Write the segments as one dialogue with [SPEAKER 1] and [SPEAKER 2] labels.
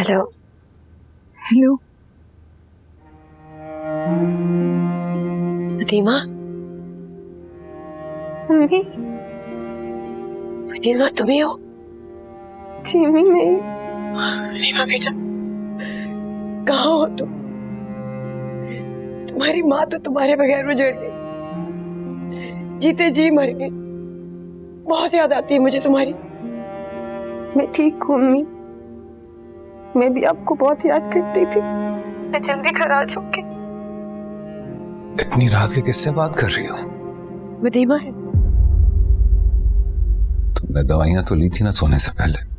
[SPEAKER 1] Hello.
[SPEAKER 2] Hello
[SPEAKER 1] Fatima.
[SPEAKER 2] Mummy.
[SPEAKER 1] Fatima तुम्ही हो?
[SPEAKER 2] जी मैं नहीं।
[SPEAKER 1] फतीमा बेटा कहाँ हो तुम? तुम्हारी माँ तो तुम्हारे बगैर उजड़ गई, जीते जी मर गई। बहुत याद आती है मुझे तुम्हारी।
[SPEAKER 2] मैं ठीक हूँ मम्मी, मैं भी आपको बहुत याद करती थी। मैं जल्दी घर आ जाऊंगी।
[SPEAKER 3] इतनी रात के किससे बात कर रही हो?
[SPEAKER 1] फतीमा है।
[SPEAKER 3] तुमने दवाइयां तो ली थी ना सोने से पहले?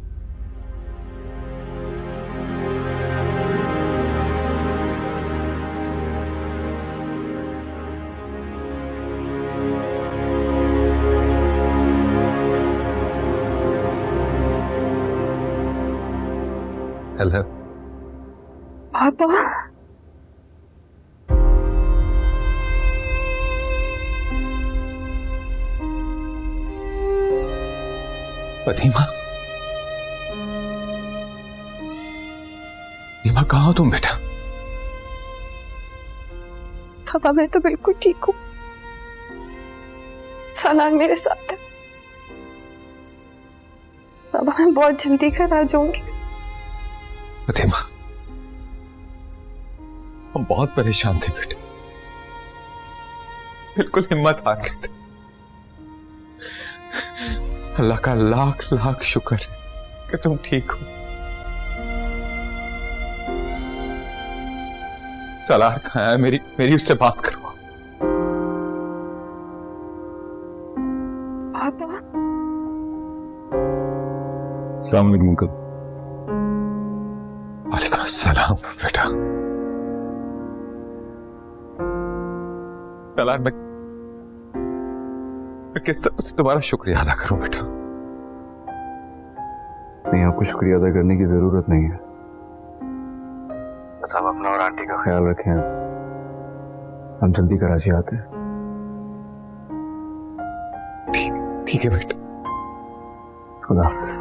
[SPEAKER 3] हेलो
[SPEAKER 2] पापा।
[SPEAKER 3] फतीमा, फतीमा कहाँ हो तुम बेटा?
[SPEAKER 2] पापा मैं तो बिल्कुल ठीक हूँ, सलाम मेरे साथ है। पापा मैं बहुत जल्दी घर आ जाऊंगी।
[SPEAKER 3] फतीमा, हम बहुत परेशान थे बेटे, बिल्कुल हिम्मत हार गए थे। अल्लाह का लाख लाख शुक्र है कि तुम ठीक हो। सलार कहाँ है? मेरी उससे बात करो।
[SPEAKER 2] पापा।
[SPEAKER 3] अस्सलाम वालेकुम अंकल। वालेकुम अस्सलाम बेटा। सलार मैं किस तरह से तुम्हारा शुक्रिया अदा करूं बेटा?
[SPEAKER 4] नहीं, आपको शुक्रिया अदा करने की जरूरत नहीं है। बस आप अपना और आंटी का ख्याल रखें। हम जल्दी कराची आते हैं।
[SPEAKER 3] ठीक है बेटा।
[SPEAKER 4] खुदा हाफिज।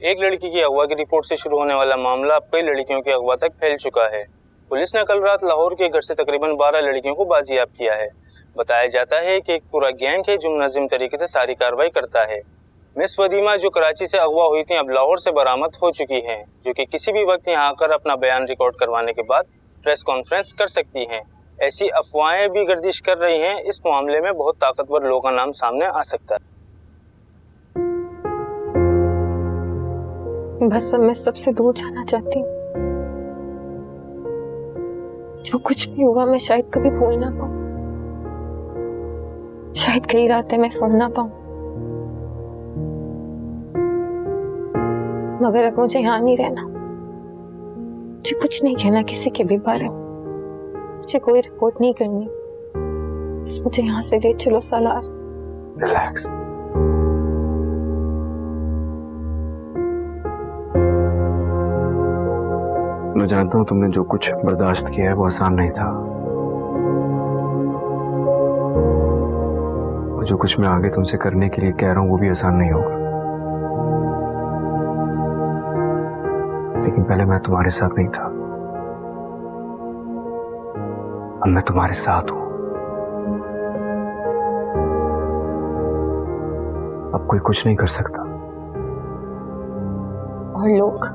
[SPEAKER 5] एक लड़की की अगवा की रिपोर्ट से शुरू होने वाला मामला अब कई लड़कियों की अगवा तक फैल चुका है। पुलिस ने कल रात लाहौर के घर से तकरीबन 12 लड़कियों को बाजियाब किया है। बताया जाता है कि एक पूरा गैंग है जो मुनज़्ज़म तरीके से सारी कार्रवाई करता है। मिस फतीमा जो कराची से अगवा हुई थी अब लाहौर से बरामद हो चुकी हैं, जो कि किसी भी वक्त यहाँ आकर अपना बयान रिकॉर्ड करवाने के बाद प्रेस कॉन्फ्रेंस कर सकती हैं। ऐसी अफवाहें भी गर्दिश कर रही हैं, इस मामले में बहुत ताकतवर लोगों का नाम सामने आ सकता है।
[SPEAKER 2] बस अब मैं सबसे दूर जाना चाहती हूँ। जो कुछ भी हुआ मैं शायद कभी भूल ना पाऊं, शायद कई रातें मैं सो ना पाऊं, मगर अब मुझे यहाँ नहीं रहना। मुझे कुछ नहीं कहना किसी के भी बारे में, मुझे कोई रिपोर्ट नहीं करनी। बस मुझे यहाँ से ले चलो सलार।
[SPEAKER 4] रिलैक्स। मैं जानता हूं तुमने जो कुछ बर्दाश्त किया है वो आसान नहीं था, और जो कुछ मैं आगे तुमसे करने के लिए कह रहा हूं वो भी आसान नहीं होगा। लेकिन पहले मैं तुम्हारे साथ नहीं था, अब मैं तुम्हारे साथ हूं। अब कोई कुछ नहीं कर सकता।
[SPEAKER 2] और लोग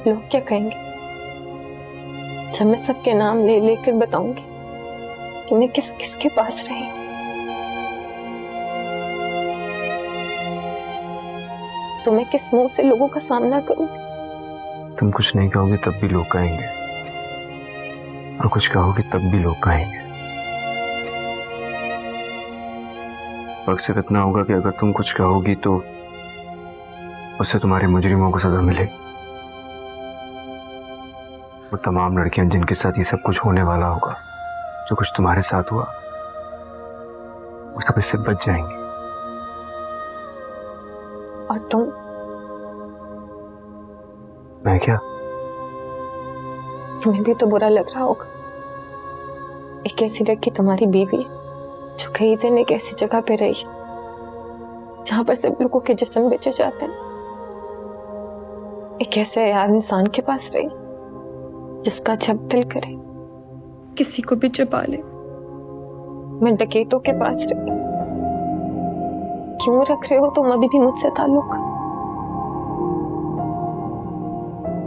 [SPEAKER 2] क्या कहेंगे जब मैं सबके नाम ले लेकर बताऊंगी कि मैं किस किस के पास रही? तो मैं किस मुंह से लोगों का सामना करूंगी?
[SPEAKER 4] तुम कुछ नहीं कहोगे तब भी लोग कहेंगे, और कुछ कहोगे तब भी लोग कहेंगे। फर्क सिर्फ इतना होगा कि अगर तुम कुछ कहोगी तो उससे तुम्हारे मुजरिमों को सजा मिलेगी। वो तमाम लड़कियां जिनके साथ ये सब कुछ होने वाला होगा, जो कुछ तुम्हारे साथ हुआ, वो सब इससे बच जाएंगी।
[SPEAKER 2] और तुम?
[SPEAKER 4] मैं क्या?
[SPEAKER 2] तुम्हें भी तो बुरा लग रहा होगा। एक ऐसी लड़की तुम्हारी बीवी जो कई दिन एक ऐसी जगह पे रही जहां पर सब लोगों के जिस्म बेचे जाते हैं, एक ऐसे यार इंसान के पास रही जिसका जब दिल करे किसी को भी छुपा ले। मैं डकैतों के पास रही। क्यों रख रहे हो तुम अभी भी मुझसे ताल्लुक?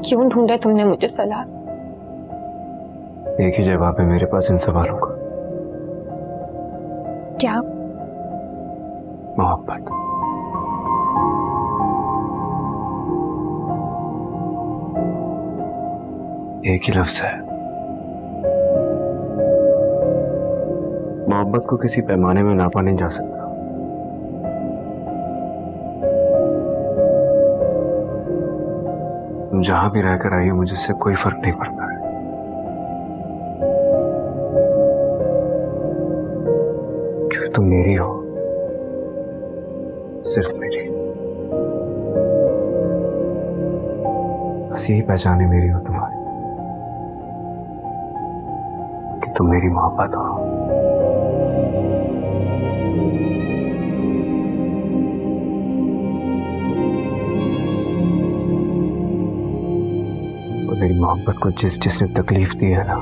[SPEAKER 2] क्यों ढूंढा तुमने मुझे सलाह?
[SPEAKER 4] एक ही जवाब है मेरे पास इन सवालों का।
[SPEAKER 2] क्या?
[SPEAKER 4] मोहब्बत। एक ही लफ्ज है। मोहब्बत को किसी पैमाने में नापा नहीं जा सकता। तुम जहां भी रहकर आई हो, मुझे इससे कोई फर्क नहीं पड़ता है। क्योंकि तुम मेरी हो, सिर्फ मेरी। बस यही पहचान है मेरी और तुम्हारी, कि तुम मेरी मोहब्बत हो। मेरी मोहब्बत को जिसने तकलीफ दी है ना,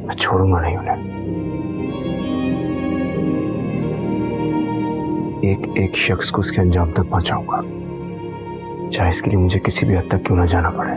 [SPEAKER 4] मैं छोड़ूंगा नहीं उन्हें। एक एक शख्स को उसके अंजाम तक पहुंचाऊंगा, चाहे इसके लिए मुझे किसी भी हद तक क्यों ना जाना पड़े।